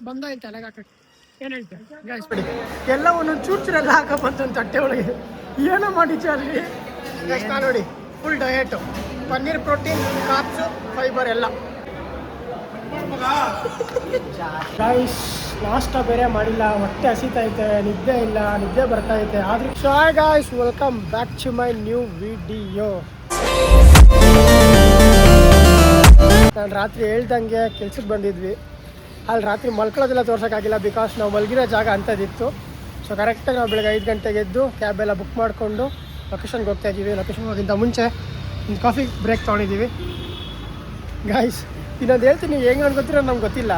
ಬಂದಾಯ್ತು ಅಲೆಗೆ ಹಾಕಕ್ಕೆ ಏನು ಹೇಳ್ತಾರೆ ಗಾಯ್ಸ್ ಬಿಡಿ ಎಲ್ಲ ಒಂದೊಂದು ಚೂಚೂರೆಲ್ಲ ಹಾಕಬಂತ ಒಂದು ತಟ್ಟೆ ಒಳಗೆ ಏನೋ ಮಾಡಿச்சு ಅಲ್ಲಿ ಗಾಯ್ಸ್ ನೋಡಿ full diet paneer protein carbs fibre ಎಲ್ಲ ಗಾಯ್ಸ್ ನಾಷ್ಟ ಬೇರೆ ಮಾಡಿಲ್ಲ ಹೊಟ್ಟೆ ಹಸಿತೈತೆ ನಿದ್ದೆ ಇಲ್ಲ ನಿದ್ದೆ ಬರ್ತೈತೆ ಆದ್ರೂ hi guys welcome back to my new video. ನಾನು ರಾತ್ರಿ ಹೇಳ್ದಂಗೆ ಕೆಲ್ಸಕ್ಕೆ ಬಂದಿದ್ವಿ. ಅಲ್ಲಿ ರಾತ್ರಿ ಮಲ್ಕೊಳ್ಳೋದೆಲ್ಲ ತೋರ್ಸೋಕ್ಕಾಗಿಲ್ಲ ಬಿಕಾಸ್ ನಾವು ಮಲಗಿರೋ ಜಾಗ ಅಂಥದ್ದಿತ್ತು. ಸೊ ಕರೆಕ್ಟಾಗಿ ನಾವು ಬೆಳಗ್ಗೆ 5 ಗಂಟೆಗೆ ಎದ್ದು ಕ್ಯಾಬ್ ಎಲ್ಲ ಬುಕ್ ಮಾಡಿಕೊಂಡು ಲೊಕೇಶನ್ಗೆ ಹೋಗ್ತಾ ಇದ್ದೀವಿ. ಲೊಕೇಶನ್ ಹೋಗೋಕ್ಕಿಂತ ಮುಂಚೆ ಒಂದು ಕಾಫಿ ಬ್ರೇಕ್ ತೊಗೊಂಡಿದ್ದೀವಿ ಗಾಯ್ಸ್. ಇನ್ನೊಂದು ಹೇಳ್ತೀನಿ, ಹೆಂಗೆ ಅನ್ಕೋತಿರೋ ನಮ್ಗೆ ಗೊತ್ತಿಲ್ಲ.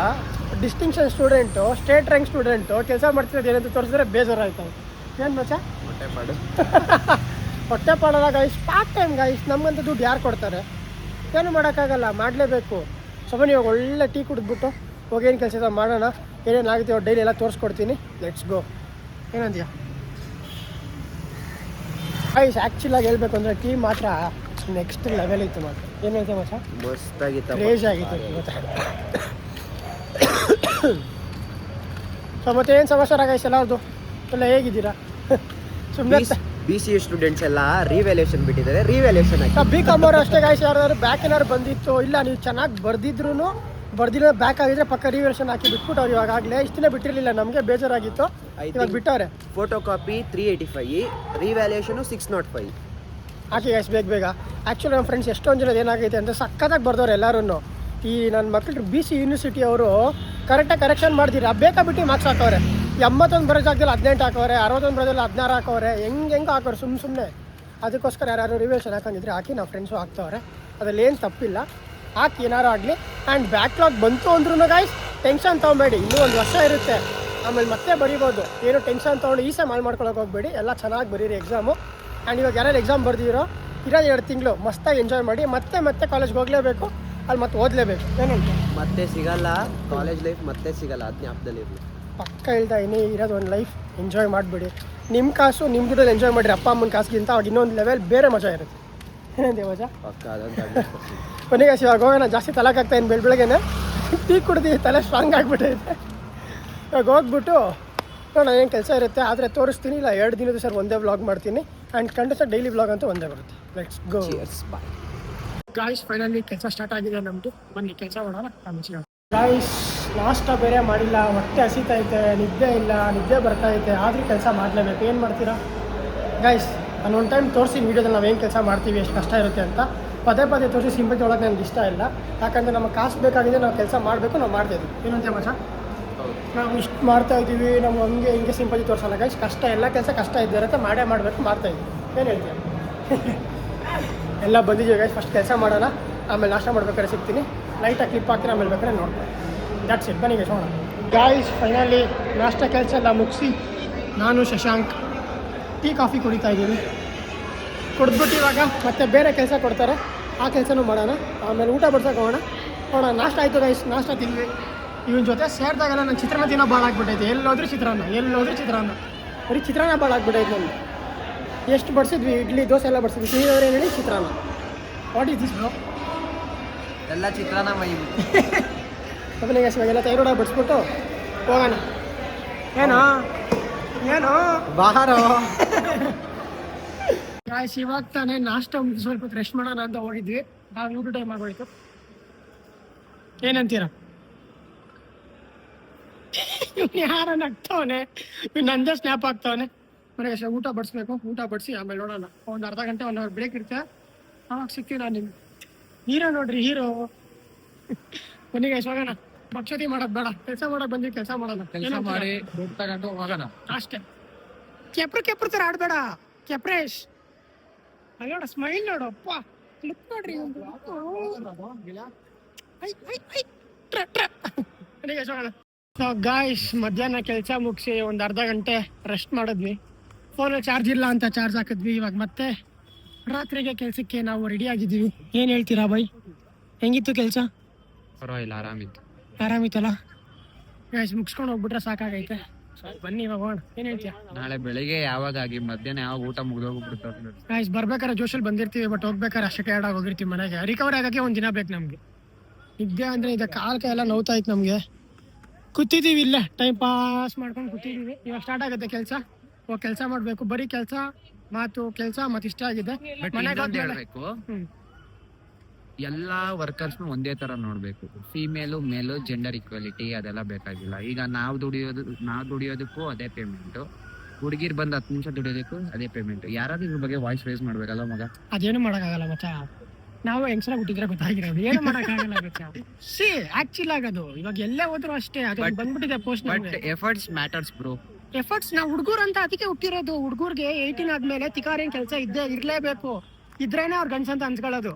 Distinction student, state rank student ಕೆಲಸ ಮಾಡ್ತಿರೋದು ಏನಂತ ತೋರಿಸಿದ್ರೆ ಬೇಜಾರಾಯ್ತವೆ. ಏನು ಮಚ್ಚ ಹೊಟ್ಟೆ ಪಾಡಲ್ಲ ಗಾಯ್ಸ್, ಪಾರ್ಟ್ ಟೈಮ್ ಗಾಯ್ಸ್. ನಮಗಂತ ದುಡ್ಡು ಯಾರು ಕೊಡ್ತಾರೆ? ಏನು ಮಾಡೋಕ್ಕಾಗಲ್ಲ, ಮಾಡಲೇಬೇಕು. ಸುಮ್ಮನೆ ಇವಾಗ ಒಳ್ಳೆ ಟೀ ಕುಡಿದ್ಬಿಟ್ಟು ಹೋಗೇನು ಕೆಲಸ ಮಾಡೋಣ, ಏನೇನಾಗುತ್ತೆ ಡೈಲಿ ಎಲ್ಲ ತೋರಿಸ್ಕೊಡ್ತೀನಿ. Let's go. ಏನಂತೀಯ ಗೈಸ್? ಆ್ಯಕ್ಚುಲಾಗಿ ಹೇಳ್ಬೇಕು ಅಂದರೆ ಟೀ ಮಾತ್ರ ನೆಕ್ಸ್ಟ್ ಲೆವೆಲ್ ಇತ್ತು ಮಾತ್ರ. ಏನು ಹೇಳ್ತೀಯ ಮಚ್ಚ? ಮಸ್ತಾಗಿತ್ತು, ಕ್ರೇಜ್ ಆಗಿತ್ತು ಇವತ್ತು. ಸೊ ಮತ್ತೆ ಏನು ಸಮಾಚಾರ ಗೈಸ್ ಎಲ್ಲರದು? ಎಲ್ಲ ಹೇಗಿದ್ದೀರಾ? ಸುಮ್ಮನೆ BCA ಸ್ಟೂಡೆಂಟ್ಸ್ ಎಲ್ಲ ರಿವ್ಯಾಲ್ಯೂಷನ್ ಬಿಟ್ಟಿದ್ದಾರೆ. ರಿವ್ಯಾಲ್ಯೂಷನ್ ಆಗಿ ಬಿ ಕಾಮ್ ಅವರು ಅಷ್ಟೇ ಗಾಯ್ಸ್. ಯಾರಾದ್ರು ಬ್ಯಾಕ್ ಏನಾದ್ರು ಬಂದಿತ್ತು, ಇಲ್ಲ ನೀವು ಚೆನ್ನಾಗಿ ಬರ್ದಿದ್ರು ಬರ್ದಿಲ್ಲ ಬ್ಯಾಕ್ ಆಗಿದ್ರೆ ಪಕ್ಕ ರಿವ್ಯಾಲ್ಯೂಷನ್ ಹಾಕಿ ಬಿಟ್ಬಿಟ್ಟು ಅವ್ರು ಇವಾಗಲೇ ಇಷ್ಟೇ ಬಿಟ್ಟಿರಲಿಲ್ಲ. ನಮಗೆ ಬೇಜಾರಾಗಿತ್ತು, ಇವಾಗ ಬಿಟ್ಟವ್ರೆ. ಫೋಟೋ ಕಾಪಿ 385, ರಿವ್ಯಾಲ್ಯೂಷನ್ 605 ಹಾಕಿ ಗಾಯ್ಸ್ ಬೇಗ ಬೇಗ. ಆ್ಯಕ್ಚುಲಿ ನಮ್ಮ ಫ್ರೆಂಡ್ಸ್ ಎಷ್ಟೊಂದು ಜನ ಏನಾಗೈತೆ ಅಂತ ಸಕ್ಕತ್ತಾಗಿ ಬರ್ದವ್ರು ಎಲ್ಲರೂ. ಈ ನನ್ನ ಮಕ್ಕಳು BC ಯೂನಿವರ್ಸಿಟಿ ಅವರು ಕರೆಕ್ಟಾಗಿ ಕರೆಕ್ಷನ್ ಮಾಡ್ತೀರಾ, ಬೇಕಾ ಬಿಟ್ಟು ಮಾರ್ಕ್ಸ್ ಹಾಕವ್ರೆ. 81 ಬರೋ ಜಾಗದಲ್ಲಿ 18 ಹಾಕವ್ರೆ, 61 ಬರೋದಲ್ಲಿ 16 ಹಾಕವ್ರೆ. ಹೆಂಗೆ ಹಾಕೋರು ಸುಮ್ಮನೆ. ಅದಕ್ಕೋಸ್ಕರ ಯಾರು ರಿವ್ಯಾಲ್ಯೂಷನ್ ಹಾಕೊಂಡಿದ್ರೆ ಹಾಕಿ. ನಾವು ಫ್ರೆಂಡ್ಸು ಹಾಕ್ತವ್ರೆ, ಅದರಲ್ಲಿ ಏನು ತಪ್ಪಿಲ್ಲ. ಹಾಕಿ ಏನಾರು ಆಗಲಿ. ಆ್ಯಂಡ್ ಬ್ಯಾಕ್ಲಾಗ್ ಬಂತು ಅಂದ್ರೂ ಗಾಯ್ಸ್ ಟೆನ್ಷನ್ ತೊಗೊಬೇಡಿ, ಇನ್ನೂ 1 ವರ್ಷ ಇರುತ್ತೆ, ಆಮೇಲೆ ಮತ್ತೆ ಬರೀಬೋದು. ಏನು ಟೆನ್ಷನ್ ತೊಗೊಂಡು ಈ ಸಹ ಮಾಡ್ಕೊಳಕ್ಕೆ ಹೋಗ್ಬೇಡಿ. ಎಲ್ಲ ಚೆನ್ನಾಗಿ ಬರೀರಿ ಎಕ್ಸಾಮು. ಆ್ಯಂಡ್ ಇವಾಗ ಯಾರು ಎಕ್ಸಾಮ್ ಬರ್ದಿರೋ ಇರೋದು 2 ತಿಂಗಳು ಮಸ್ತಾಗಿ ಎಂಜಾಯ್ ಮಾಡಿ. ಮತ್ತೆ ಕಾಲೇಜ್ಗೆ ಹೋಗಲೇಬೇಕು, ಅಲ್ಲಿ ಮತ್ತೆ ಓದಲೇಬೇಕು. ಏನಂತ ಮತ್ತೆ ಸಿಗಲ್ಲ ಕಾಲೇಜ್ ಲೈಫ್, ಮತ್ತೆ ಸಿಗಲ್ಲ. ಅದು ಜ್ಞಾಪಕದಲ್ಲಿ ಇರಲಿ. ಪಕ್ಕ ಹೇಳ್ತಾ ಇನ್ನೇ ಇರೋದು ಒಂದು ಲೈಫ್, ಎಂಜಾಯ್ ಮಾಡಿಬಿಡಿ. ನಿಮ್ಮ ಕಾಸು ನಿಮ್ಮ ದುಡ್ಡಲ್ಲಿ ಎಂಜಾಯ್ ಮಾಡಿರಿ. ಅಪ್ಪ ಅಮ್ಮನ ಕಾಸಿಗಿಂತ ಅವಾಗ ಇನ್ನೊಂದು ಲೆವೆಲ್ ಬೇರೆ ಮಜಾ ಇರುತ್ತೆ. ಏನಂತೆ ಮಜಾ? ಪಕ್ಕ ಅದಂತ ಕೊನೆಗೆ ಇವಾಗ ಹೋಗೋಣ. ಜಾಸ್ತಿ ತಲೆಗಾಗ್ತಾ ಇನ್ನು ಬೆಳಗ್ಗೆನೆ ಟೀ ಕುಡ್ದು ತಲೆ ಸ್ಟ್ರಾಂಗ್ ಆಗಿಬಿಟ್ಟೈತೆ. ಇವಾಗ ಹೋಗ್ಬಿಟ್ಟು ನೋಡೋಣ ಏನು ಕೆಲಸ ಇರುತ್ತೆ. ಆದರೆ ತೋರಿಸ್ತೀನಿ, ಇಲ್ಲ 2 ದಿನದ ಸರ್ ಒಂದೇ ವ್ಲಾಗ್ ಮಾಡ್ತೀನಿ. ಆ್ಯಂಡ್ ಖಂಡಿತ ಡೈಲಿ ವ್ಲಾಗ್ ಅಂತೂ ಒಂದೇ ಬರುತ್ತೆ. Let's go. Bye guys finally ಕೆಲಸ ಸ್ಟಾರ್ಟ್ ಆಗಿದೆ ನಮ್ಮದು. ಬನ್ನಿ ಕೆಲಸ ಮಾಡೋಣ. ಗಾಯ್ಸ್ ನಾಷ್ಟ ಬೇರೆ ಮಾಡಿಲ್ಲ, ಹೊಟ್ಟೆ ಹಸಿತೈತೆ, ನಿದ್ದೆ ಇಲ್ಲ, ನಿದ್ದೆ ಬರ್ತೈತೆ, ಆದರೂ ಕೆಲಸ ಮಾಡಲೇಬೇಕು. ಏನು ಮಾಡ್ತೀರಾ ಗಾಯ್ಸ್? ನಾನು ಒಂದು ಟೈಮ್ ತೋರಿಸಿ ವೀಡಿಯೋದಲ್ಲಿ ನಾವು ಏನು ಕೆಲಸ ಮಾಡ್ತೀವಿ, ಎಷ್ಟು ಕಷ್ಟ ಇರುತ್ತೆ ಅಂತ. ಪದೇ ತೋರಿಸಿ ಸಿಂಪತಿ ಒಳಗೆ ನನಗೆ ಇಷ್ಟ ಇಲ್ಲ. ಯಾಕಂದರೆ ನಮಗೆ ಕಾಸು ಬೇಕಾಗಿದೆ, ನಾವು ಕೆಲಸ ಮಾಡಬೇಕು, ನಾವು ಮಾಡ್ತಾಯಿದ್ವಿ. ಏನಂತ ಮಚ್ಚ? ನಾವು ಇಷ್ಟು ಮಾಡ್ತಾಯಿದ್ದೀವಿ, ನಾವು ಹಂಗೆ ಹಿಂಗೆ ಸಿಂಪತಿ ತೋರಿಸಲ್ಲ ಗಾಯ್ಸ್. ಕಷ್ಟ ಎಲ್ಲ ಕೆಲಸ ಕಷ್ಟ ಇದ್ದಿರುತ್ತೆ, ಮಾಡೇ ಮಾಡಬೇಕು, ಮಾಡ್ತಾಯಿದ್ವಿ. ಏನು ಹೇಳ್ತೀಯ? ಎಲ್ಲ ಬಂದಿದ್ದೀವಿ ಗಾಯ್ಸ್. ಫಸ್ಟ್ ಕೆಲಸ ಮಾಡೋಣ, ಆಮೇಲೆ ನಾಷ್ಟ ಮಾಡ್ಬೇಕಾದ್ರೆ ಸಿಗ್ತೀನಿ. ಲೈಟಾಗಿ ಕ್ಲಿಪ್ ಹಾಕ್ತೀನಿ, ಆಮೇಲೆ ಬೇಕಾದ್ರೆ ನೋಡ್ತೀನಿ. That's it. ಬನ್ನಿ ಗಾಯ್ಸ್ ಹೋಗೋಣ. ಗಾಯ್ಸ್ ಫೈನಲಿ ನಾಷ್ಟ ಕೆಲಸ ಎಲ್ಲ ಮುಗಿಸಿ ನಾನು ಶಶಾಂಕ್ ಟೀ ಕಾಫಿ ಕುಡಿತಾ ಇದ್ದೀವಿ. ಕುಡಿದ್ಬಿಟ್ಟು ಇವಾಗ ಮತ್ತೆ ಬೇರೆ ಕೆಲಸ ಕೊಡ್ತಾರೆ, ಆ ಕೆಲಸನೂ ಮಾಡೋಣ. ಆಮೇಲೆ ಊಟ ಬಡ್ಸೋಕೆ ಹೋಗೋಣ. ನಾಷ್ಟ ಆಯಿತು ಗಾಯ್ಸ್, ನಾಷ್ಟ ತಿಂದ್ವಿ. ಇವನ ಜೊತೆ ಸೇರಿದಾಗೆಲ್ಲ ನಾನು ಚಿತ್ರಾನ್ನ ತಿನ್ನೋ ಭಾಳ ಆಗ್ಬಿಟ್ಟೈತೆ. ಎಲ್ಲೋದ್ರೂ ಚಿತ್ರಾನ್ನ, ಬರೀ ಚಿತ್ರಾನ್ನ ಭಾಳ ಆಗ್ಬಿಟ್ಟೈತೆ ನನಗೆ. ಎಷ್ಟು ಬಡಿಸಿದ್ವಿ, ಇಡ್ಲಿ ದೋಸೆ ಎಲ್ಲ ಬಡಿಸಿದ್ವಿ. ತಿಂದಿದವ್ರು ಏನು ಹೇಳಿ ಚಿತ್ರಾನ್ನ. What is this bro? ಎಲ್ಲ ಚಿತ್ರಾನ್ನ ಮೈ ಅದನ್ನೇ ಗಾಯ್ಸ್ ಇವಾಗೆಲ್ಲ ತೈರೋಡ ಬಡಿಸ್ಬಿಟ್ಟು ಹೋಗೋಣ. ಏನೋ ಬಾರೋ ಗಾಯ್ಸ್ ಇವಾಗ ತಾನೇ ನಾಷ್ಟ ಮುಗಿಸಿ ಸ್ವಲ್ಪ ರೆಸ್ಟ್ ಮಾಡೋಣ ಅಂತ ಹೋಗಿದ್ವಿ. ನಾವು ಊಟ ಟೈಮ್ ಆಗೋಯ್ತು. ಏನಂತೀರ? ಯಾರ ನಗ್ತವನೆ, ನಂದೇ ಸ್ನ್ಯಾಪ್ ಆಗ್ತವನೆ. ಮನೆಗೆ ಊಟ ಬಡಿಸ್ಬೇಕು, ಊಟ ಬಡಿಸಿ ಆಮೇಲೆ ನೋಡೋಣ. ಒಂದು ಅರ್ಧ ಗಂಟೆ 1 ಅವರ್ ಬ್ರೇಕ್ ಇರುತ್ತೆ, ಅವಾಗ ಸಿಗ್ತೀವಿ. ನಾನು ನಿಮ್ಗೆ ಹೀರೋ ನೋಡ್ರಿ, ಹೀರೋ. ಮನೆಗೆ ಹೋಗೋಣ. ಭಕ್ಷತಿ ಮಾಡೋದು ಬೇಡ, ಕೆಲಸ ಮಾಡೋಕೆ ಬಂದ್ವಿ, ಕೆಲಸ ಮಾಡೋಣ. ಕೆಲಸ ಮಾಡಿ ದುಡ್ಡು ತಗೊಂಡು ಹೋಗೋಣ ಅಷ್ಟೇ. ಕೆಪ್ರು ಥರ ಆಡಬೇಡ ಕೆಪ್ರೇಶ್. ಅಲ್ಲೋಡ ಸ್ಮೈಲ್ ನೋಡು, ಅಪ್ಪ ಲುಕ್ ನೋಡ್ರಿ. ಗಾಯ್ಸ್ ಮಧ್ಯಾಹ್ನ ಕೆಲಸ ಮುಗಿಸಿ ಒಂದು ಅರ್ಧ ಗಂಟೆ ರೆಸ್ಟ್ ಮಾಡಿದ್ವಿ. ಫೋನಲ್ಲಿ ಚಾರ್ಜ್ ಇಲ್ಲ ಅಂತ ಚಾರ್ಜ್ ಹಾಕಿದ್ವಿ. ಇವಾಗ ಮತ್ತೆ ರಾತ್ರಿಗೆ ಕೆಲಸಕ್ಕೆ ನಾವು ರೆಡಿ ಆಗಿದ್ದೀವಿ. ಏನು ಹೇಳ್ತೀರಾ ಬೈ? ಹೆಂಗಿತ್ತು ಕೆಲಸ? ಪರವಾಗಿಲ್ಲ, ಆರಾಮಿತ್ತಲ್ಲ ಗಾಯ್ಸ್? ಮುಗಿಸ್ಕೊಂಡು ಹೋಗ್ಬಿಟ್ರೆ ಸಾಕಾಗೈತೆ. ಬನ್ನಿ ಇವಾಗ ಹೋಗೋಣ. ಏನು ಹೇಳ್ತೀಯ? ನಾಳೆ ಬೆಳಿಗ್ಗೆ ಯಾವಾಗಾಗಿ ಮಧ್ಯಾಹ್ನ ಯಾವಾಗ ಊಟ ಮುಗಿದೋಗ್ಬಿಡ್ತಾರೆ ಗಾಯ್ಸ್. ಬರ್ಬೇಕಾದ್ರೆ ಜೋಶಲ್ಲಿ ಬಂದಿರ್ತೀವಿ, ಬಟ್ ಹೋಗ್ಬೇಕಾದ್ರೆ ಅಷ್ಟೇ ಟಯರ್ಡ್ ಆಗಿ ಹೋಗಿರ್ತೀವಿ. ಮನೆಗೆ ರಿಕವರಿ ಆಗೋಕ್ಕೆ 1 ದಿನ ಬೇಕು ನಮಗೆ. ನಿದ್ದೆ ಅಂದರೆ ಇದು ಕಾಲು ಕೈ ಎಲ್ಲ ನೋವ್ತಾ ಇತ್ತು ನಮಗೆ. ಕೂತಿದ್ದೀವಿ ಇಲ್ಲೇ ಟೈಮ್ ಪಾಸ್ ಮಾಡ್ಕೊಂಡು ಕೂತಿದ್ದೀವಿ. ಇವಾಗ ಸ್ಟಾರ್ಟ್ ಆಗುತ್ತೆ ಕೆಲಸ. ಕೆಲಸ ಮಾಡಬೇಕು, ಬರೀ ಕೆಲಸ ಮಾತು ಕೆಲಸ ಮತ್ತೆ ಇಷ್ಟ ಆಗಿದೆ. ಬಟ್ ಮನೆಗೆ ಇನ್ನೊಂದು ಹೋದ್ಮೇಲೆ ಹೇಳ್ಬೇಕು, ಹ್ಮ್. ಎಲ್ಲಾ ವರ್ಕರ್ಸ್ನು ಒಂದೇ ತರ ನೋಡ್ಬೇಕು. ಫೀಮೇಲು ಮೇಲು ಜೆಂಡರ್ ಈಕ್ವಾಲಿಟಿ ಅದೆಲ್ಲ ಬೇಕಾಗಿಲ್ಲ. ಈಗ ನಾವು ದುಡಿಯೋದಕ್ಕೂ ಅದೇ ಪೇಮೆಂಟ್, ಹುಡುಗಿರ್ ಬಂದ್ 10 ನಿಮಿಷ ದುಡಿಯೋದಕ್ಕೂ ಅದೇ ಪೇಮೆಂಟ್. ಯಾರಾದ್ರೂ ಇದ್ರ ಬಗ್ಗೆ ವಾಯ್ಸ್ ರೇಸ್ ಮಾಡ್ಬೇಕಲ್ಲ ಮಗ. ಅದೇನು ಮಾಡೋಕ್ಕಾಗಲ್ಲ ಮಚ್ಚ. ನಾವು ಹೆಂಗ್ಸರ ಹುಟ್ಟಿದ್ರೆ ಗೊತ್ತಾಗಿರೋದು, ಏನು ಮಾಡೋಕ್ಕಾಗಲ್ಲ ಮಚ್ಚ. ಸಿ ಆಕ್ಚುಲ್ ಆಗೋದು ಇವಾಗ ಎಲ್ಲೇ ಹೋದ್ರು ಅಷ್ಟೇ, ಅದು ಬಂದ್ಬಿಟ್ಟಿದೆ post. But efforts matters bro. Efforts ನಾವು ಹುಡುಗರು ಅಂತ ಅದಕ್ಕೆ ಹುಟ್ಟಿರೋದು. ಹುಡುಗರಿಗೆ 18 ಆದ್ಮೇಲೆ ತಿಕಾರಿನ ಕೆಲಸ ಇರ್ಲೇಬೇಕು, ಇದ್ರೇನೆ ಅವ್ರ ಗಂಡ್ಸ್ ಅಂತ ಅನ್ಸ್ಕೊಳ್ಳೋದು,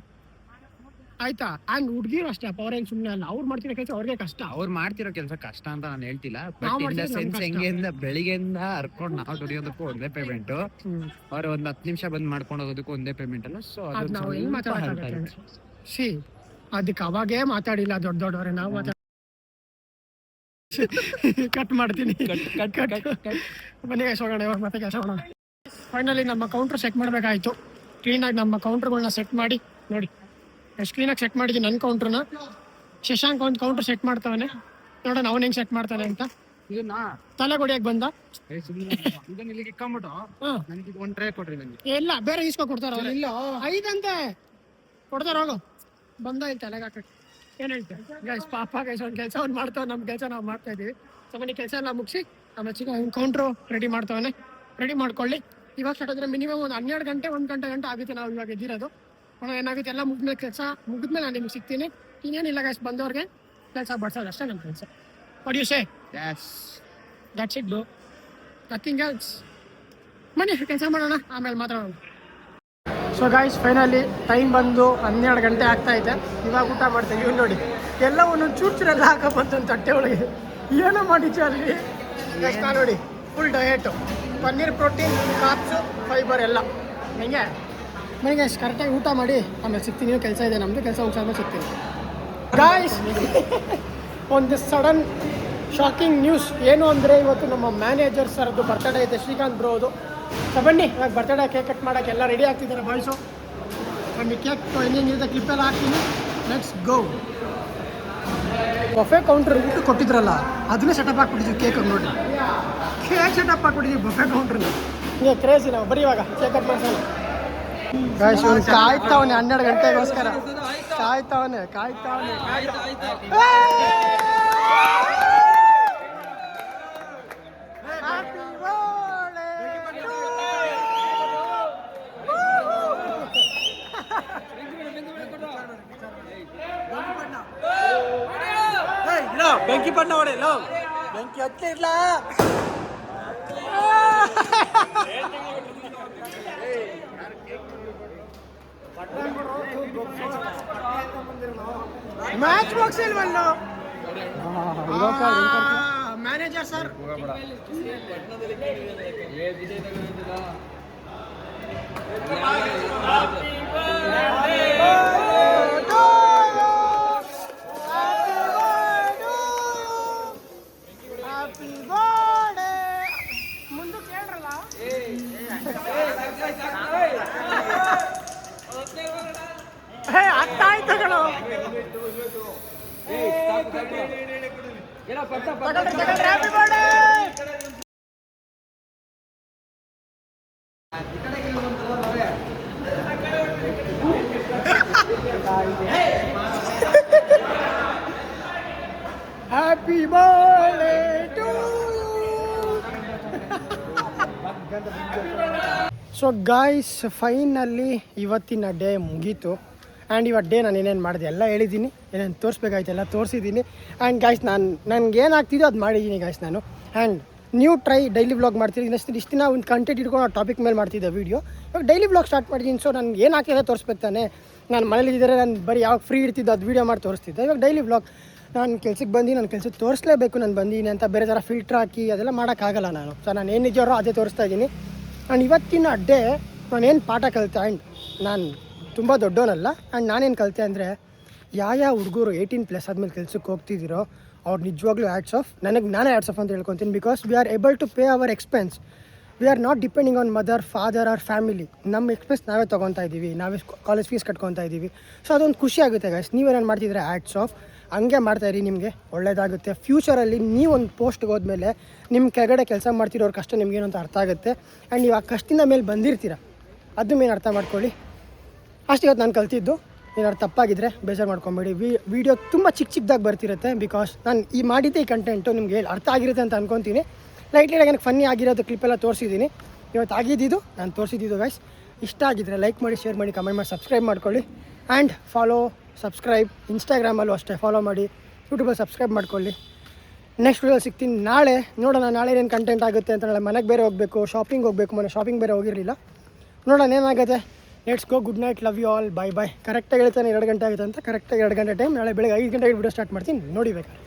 ಆಯ್ತಾ? ಅಂಡ್ ಹುಡುಗಿರು ಅಷ್ಟೇ, ಅವ್ರೇನ್ ಸುಮ್ಮನೆ ಅಲ್ಲ, ಅವ್ರು ಮಾಡ್ತಿರೋ ಕೆಲಸ ಅವ್ರಿಗೆ ಕಷ್ಟ. ಅವ್ರು ಮಾಡ್ತಿರೋ ಕೆಲಸ ಕಷ್ಟ ಅಂತ ನಾನು ಹೇಳ್ತಿಲ್ಲ. ನಾವ್ ಬಟ್ ಇನ್ ದ ಮಾಡ್ತಿರೋದು ಸೆನ್ಸ್ ನಮ್ ಕಷ್ಟ. ಹೆಂಗೆಂದ ಬೆಳಿಗ್ಗೆಯಿಂದ ಹರ್ಕೊಂಡು ನಾವು ದುಡಿಯೋದಕ್ಕೂ ಒಂದೇ ಪೇಮೆಂಟ್, ಅವ್ರು ಒಂದ್ 10 ನಿಮಿಷ ಬಂದ್ ಮಾಡ್ಕೊಂಡು ಹೋಗೋದಕ್ಕೂ ಒಂದೇ ಪೇಮೆಂಟ್ ಅಲ್ಲ. ಸೊ ಅದ್ ನಾವು ಹೆಂಗ್ ಮಾತಾಡೋಕ್ಕಾಗುತ್ತೆ? ಸಿ ಅದಕ್ಕೆ ಅವಾಗೇ ಮಾತಾಡಿಲ್ಲ ದೊಡ್ಡವ್ರೆ, ನಾವು ಕಟ್ ಮಾಡ್ತೀನಿ. ಬನ್ನಿ ಗೈಸ್ ಹೋಗೋಣ, ಇವಾಗ ಮತ್ತೆ ಕೆಲಸ ಮಾಡೋಣ. ಫೈನಲಿ ನಮ್ಮ ಕೌಂಟರ್ ಸೆಟ್ ಮಾಡಬೇಕಾಯ್ತು. ಕ್ಲೀನಾಗಿ ನಮ್ಮ ಕೌಂಟರ್ಗಳನ್ನ ಸೆಟ್ ಮಾಡಿ ನೋಡಿ, ಎಷ್ಟು ಕ್ಲೀನಾಗಿ ಸೆಟ್ ಮಾಡಿದ್ದೀನಿ ನನ್ನ ಕೌಂಟ್ರನ್ನ. ಶಶಾಂಕ್ ಒಂದು ಕೌಂಟರ್ ಸೆಟ್ ಮಾಡ್ತಾವನೆ, ನೋಡೋಣ ಅವನು ಹೆಂಗ್ ಸೆಟ್ ಮಾಡ್ತಾನೆ ಅಂತ. ತಲೆ ಕೊಡಿಯಕ್ಕೆ ಬಂದ. ಒಂದ್ ಟ್ರೇ ಕೊಡ್ರಿ ನಂಗೆ. ಇಲ್ಲ ಬೇರೆ ಈಸ್ಕೊ ಕೊಡ್ತಾರ ಅವ್ರು. ಇಲ್ಲ 5 ಅಂತೆ ಕೊಡ್ತಾರ, ಹೋಗು. ಬಂದ ಇಲ್ಲಿ ತಲೆಗೆ ಹಾಕಕ್ಕೆ ಏನ್ ಹೇಳ್ತಾರೆ ಗೈಸ್? ಪಾಪ ಗೈಸ್ ಒಂದು ಕೆಲಸ ಅವ್ನು ಮಾಡ್ತಾವ, ನಮ್ಮ ಕೆಲಸ ನಾವು ಮಾಡ್ತಾ ಇದೀವಿ. ಸೊ ಮನೆ ಕೆಲಸ ಎಲ್ಲ ಮುಗಿಸಿ ಆಮೇಲೆ ಚಿಕ್ಕ ಕೌಂಟ್ರು ರೆಡಿ ಮಾಡ್ತಾವನೆ. ರೆಡಿ ಮಾಡ್ಕೊಳ್ಳಿ. ಇವಾಗ ಸ್ಟಾರ್ಟ್ ಆದ್ರೆ ಮಿನಿಮಮ್ ಒಂದು 12 ಗಂಟೆ 1 ಗಂಟೆ ಆಗುತ್ತೆ ನಾವು ಇವಾಗ ಎದ್ದಿರೋದು. ಏನಾಗುತ್ತೆ ಎಲ್ಲ ಮುಗಿದ್ಮೇಲೆ, ಕೆಲಸ ಮುಗಿದ್ಮೇಲೆ ನಾನು ನಿಮ್ಗೆ ಸಿಗ್ತೀನಿ. ಇನ್ನೇನಿಲ್ಲ ಗೈಸ್, ಬಂದವ್ರಿಗೆ ಕೆಲಸ ಬಡ್ಸೋದು ಅಷ್ಟೇ ನಮ್ಮ ಕೆಲಸ. What you say? That's it bro, nothing else. ಬನ್ನಿ ಕೆಲಸ ಮಾಡೋಣ, ಆಮೇಲೆ ಮಾತಾಡೋಣ. ಸೊ ಗಾಯ್ಸ್ ಫೈನಲಿ ಟೈಮ್ ಬಂದು 12 ಗಂಟೆ ಆಗ್ತಾ ಇದೆ. ಇವಾಗ ಊಟ ಮಾಡ್ತೀವಿ. ಇವ್ನು ನೋಡಿ ಎಲ್ಲ ಒಂದೊಂದು ಚೂರ್ಚೂರೆಲ್ಲ ಹಾಕಬಂತು ತಟ್ಟೆ ಒಳಗೆ. ಏನೋ ಮಾಡಿச்சு ಅಲ್ಲಿ ಗೈಸ್. ನೋಡಿ full diet, paneer, protein, carbs, fibre ಎಲ್ಲ ಹೆಂಗೆ. ಮನೆಗೆ ಗೈಸ್ ಕರೆಕ್ಟಾಗಿ ಊಟ ಮಾಡಿ ಆಮೇಲೆ ಸಿಗ್ತೀನಿ. ಕೆಲಸ ಇದೆ ನಮ್ಮದು, ಕೆಲಸ ಮುಗಿಸಾದ್ಮೇಲೆ ಸಿಗ್ತೀನಿ ಗಾಯ್ಸ್. ಒಂದು ಸಡನ್ ಶಾಕಿಂಗ್ ನ್ಯೂಸ್ ಏನು ಅಂದರೆ, ಇವತ್ತು ನಮ್ಮ ಮ್ಯಾನೇಜರ್ ಸರ್ದು ಬರ್ತಡೇ ಇದೆ, ಶ್ರೀಕಾಂತ್ ಬ್ರೋ ಅದು. ಸೊ ಬನ್ನಿ ಇವಾಗ ಬರ್ತಡೇ ಕೇಕ್ ಕಟ್ ಮಾಡೋಕ್ಕೆ ಎಲ್ಲ ರೆಡಿ ಆಗ್ತಿದ್ದಾರೆ ಬಾಯ್ಸು. ಬನ್ನಿ ಕೇಕ್ ಹೆಂಗಿರುತ್ತೆ ಕ್ಲಿಪ್ಪೆಲ್ಲ ಹಾಕ್ತೀನಿ. Let's go. ಬಫೆ ಕೌಂಟ್ರ್ ಊಟ ಕೊಟ್ಟಿದ್ರಲ್ಲ ಅದನ್ನೇ ಸೆಟಪ್ ಹಾಕ್ಬಿಟ್ಟಿದ್ವಿ ಕೇಕ್. ನೋಡಿ ಕೇಕ್ ಸೆಟಪ್ ಹಾಕ್ಬಿಟ್ಟಿದ್ವಿ ಬಫೆ ಕೌಂಟ್ರಲ್ಲಿ. ಹಿಂಗೆ ಕ್ರೇಜಿ ನಾವು. ಬರೀ ಇವಾಗ ಕೇಕ್ ಕಟ್ ಮಾಡ್ಸೋಣ ಗಾಯ್ಸ್. ಇವನು ಕಾಯ್ತಾವನೆ 12 ಗಂಟೆಗೋಸ್ಕರ ಕಾಯ್ತಾವನೆ. ಬೆಂಕಿ ಬಣ್ಣ ಹೊಡೆ, ಬೆಂಕಿ ಹಚ್ಚಿ ಇಲ್ಲ. ಮ್ಯಾಚ್ ಬಾಕ್ಸ್ ಇಲ್ವಲ್ಲ ಮ್ಯಾನೇಜರ್ ಸರ್. ಮುಂದಕ್ಕೆ ಹೇಳ್ರಲ್ಲ. ಆಗ್ತಾ ಆಯ್ತು ಕಣೋ. Happy birthday. Happy birthday to you. So guys finally ಇವತ್ತಿನ ಡೇ ಮುಗೀತು. ಆ್ಯಂಡ್ ಇವತ್ತು ಡೇ ನಾನು ಏನೇನು ಮಾಡಿದೆ ಎಲ್ಲ ಹೇಳಿದ್ದೀನಿ, ಏನೇನು ತೋರಿಸ್ಬೇಕಾಯ್ತು ಎಲ್ಲ ತೋರಿಸಿದ್ದೀನಿ. ಆ್ಯಂಡ್ ಗಾಯ್ಸ್ ನನಗೆ ಏನಾಗ್ತಿದೋ ಅದು ಮಾಡಿದ್ದೀನಿ ಗಾಯ್ಸ್ ನಾನು. ಆ್ಯಂಡ್ ನೀವು ಟ್ರೈ ಡೈಲಿ ವ್ಲಾಗ್ ಮಾಡ್ತೀರಿ. ಇಷ್ಟು ದಿನ ಒಂದು ಕಂಟೆಂಟ್ ಇಟ್ಕೊಂಡು ಟಾಪಿಕ್ ಮೇಲೆ ಮಾಡ್ತಿದ್ದೆ ವೀಡಿಯೋ. ಇವಾಗ ಡೈಲಿ ವ್ಲಾಗ್ ಸ್ಟಾರ್ಟ್ ಮಾಡಿದ್ದೀನಿ. ಸೊ ನಾನು ಏನಾಗ್ತಿದೆ ತೋರಿಸ್ಬೇಕು ತಾನೆ. ನಾನು ಮನೇಲಿದ್ದರೆ ನಾನು ಬರೀ ಯಾವಾಗ ಫ್ರೀ ಇರ್ತಿದ್ದು ಅದು ವೀಡಿಯೋ ಮಾಡಿ ತೋರಿಸ್ತಿದ್ದೆ. ಇವಾಗ ಡೈಲಿ ವ್ಲಾಗ್ ನಾನು ಕೆಲ್ಸಕ್ಕೆ ಬಂದು ನನ್ನ ಕೆಲಸಕ್ಕೆ ತೋರಿಸ್ಲೇಬೇಕು, ನಾನು ಬಂದೀನಿ ಅಂತ ಬೇರೆ ಥರ ಫಿಲ್ಟ್ರ್ ಹಾಕಿ ಅದೆಲ್ಲ ಮಾಡೋಕ್ಕಾಗಲ್ಲ ನಾನು. ಸೊ ನಾನು ಏನು ನಿಜವರೋ ಅದೇ ತೋರಿಸ್ತಾ ಇದ್ದೀನಿ. ಆ್ಯಂಡ್ ಇವತ್ತಿನ ಡೇ ನಾನೇನು ಪಾಠ ಕಲಿತೆ. ಆ್ಯಂಡ್ ನಾನು ತುಂಬ ದೊಡ್ಡವನಲ್ಲ. ಆ್ಯಂಡ್ ನಾನೇನು ಕಲಿತೆ ಅಂದರೆ, ಯಾವ ಹುಡುಗರು 18+ ಆದಮೇಲೆ ಕೆಲ್ಸಕ್ಕೆ ಹೋಗ್ತಿದ್ದೀರೋ ಅವ್ರು ನಿಜವಾಗ್ಲೂ ಹ್ಯಾಟ್ಸ್ ಆಫ್. ನಾನೇ ಹ್ಯಾಟ್ಸ್ ಆಫ್ ಅಂತ ಹೇಳ್ಕೊತೀನಿ. Because we are able to pay our expense. We are not depending on mother, father or family. ನಮ್ಮ ಎಕ್ಸ್ಪೆನ್ಸ್ ನಾವೇ ತೊಗೊತಾ ಇದ್ದೀವಿ, ನಾವೇ ಕಾಲೇಜ್ ಫೀಸ್ ಕಟ್ಕೊತಾ ಇದ್ದೀವಿ. ಸೊ ಅದೊಂದು ಖುಷಿ ಆಗುತ್ತೆ ಗೈಸ್. ನೀವೇನೇನು ಮಾಡ್ತಿದ್ರೆ ಹ್ಯಾಟ್ಸ್ ಆಫ್. ಹಂಗೆ ಮಾಡ್ತಾಯಿರಿ, ನಿಮಗೆ ಒಳ್ಳೆಯದಾಗುತ್ತೆ. ಫ್ಯೂಚರಲ್ಲಿ ನೀವೊಂದು ಪೋಸ್ಟ್ಗೆ ಹೋದ್ಮೇಲೆ ನಿಮ್ಮ ಕೆಳಗಡೆ ಕೆಲಸ ಮಾಡ್ತಿರೋರ ಕಷ್ಟ ನಿಮಗೇನು ಅಂತ ಅರ್ಥ ಆಗುತ್ತೆ. ಆ್ಯಂಡ್ ನೀವು ಆ ಕಷ್ಟದಿಂದ ಮೇಲೆ ಬಂದಿರ್ತೀರ, ಅದು ಮೇನ್ ಅರ್ಥ ಮಾಡ್ಕೊಳ್ಳಿ. ಅಷ್ಟು ಇವತ್ತು ನಾನು ಕಲ್ತಿದ್ದು. ಏನಾದ್ರು ತಪ್ಪಾಗಿದ್ದರೆ ಬೇಜಾರು ಮಾಡ್ಕೊಬೇಡಿ. ವಿಡಿಯೋ ತುಂಬ ಚಿಕ್ಕದಾಗಿ ಬರ್ತಿರುತ್ತೆ, ಬಿಕಾಸ್ ನಾನು ಈ ಮಾಡಿದ್ದೆ ಈ ಕಂಟೆಂಟು ನಿಮಗೆ ಅರ್ಥ ಆಗಿರುತ್ತೆ ಅಂತ ಅನ್ಕೊತೀನಿ. ಲೈಟಾಗಿ ನನಗೆ ಫನ್ನಿ ಆಗಿರೋದು ಕ್ಲಿಪ್ಪೆಲ್ಲ ತೋರಿಸಿದ್ದೀನಿ. ಇವತ್ತು ಆಗಿದ್ದು ನಾನು ತೋರಿಸಿದ್ದು ಗೈಸ್. ಇಷ್ಟ ಆಗಿದ್ದರೆ ಲೈಕ್ ಮಾಡಿ, ಶೇರ್ ಮಾಡಿ, ಕಮೆಂಟ್ ಮಾಡಿ, ಸಬ್ಸ್ಕ್ರೈಬ್ ಮಾಡ್ಕೊಳ್ಳಿ. ಆ್ಯಂಡ್ ಫಾಲೋ, ಸಬ್ಸ್ಕ್ರೈಬ್, ಇನ್ಸ್ಟಾಗ್ರಾಮಲ್ಲೂ ಅಷ್ಟೇ ಫಾಲೋ ಮಾಡಿ, ಯೂಟ್ಯೂಬಲ್ಲಿ ಸಬ್ಸ್ಕ್ರೈಬ್ ಮಾಡ್ಕೊಳ್ಳಿ. ನೆಕ್ಸ್ಟ್ ವಿಡಿಯೋ ಸಿಗ್ತೀನಿ ನಾಳೆ. ನೋಡೋಣ ನಾಳೆ ಏನು ಕಂಟೆಂಟ್ ಆಗುತ್ತೆ ಅಂತ. ನಾಳೆ ಮನೆಗೆ ಬೇರೆ ಹೋಗಬೇಕು, ಶಾಪಿಂಗ್ ಹೋಗಬೇಕು. ಮೊನ್ನೆ ಶಾಪಿಂಗ್ ಬೇರೆ ಹೋಗಿರಲಿಲ್ಲ. ನೋಡೋಣ ಏನಾಗುತ್ತೆ. Let's go. Good night, love you all, bye bye. ಕರೆಕ್ಟಾಗಿ ಹೇಳ್ತಾನೆ 2 ಗಂಟೆ ಆಗುತ್ತೆ ಅಂತ. ಕರೆಕ್ಟಾಗಿ 2 ಗಂಟೆ ಟೈಮ್. ನಾಳೆ ಬೆಳಗ್ಗೆ 5 ಗಂಟೆಗೆ ವಿಡಿಯೋ ಸ್ಟಾರ್ಟ್ ಮಾಡ್ತೀನಿ, ನೋಡಿ ಬೇಕಾದ್ರೆ.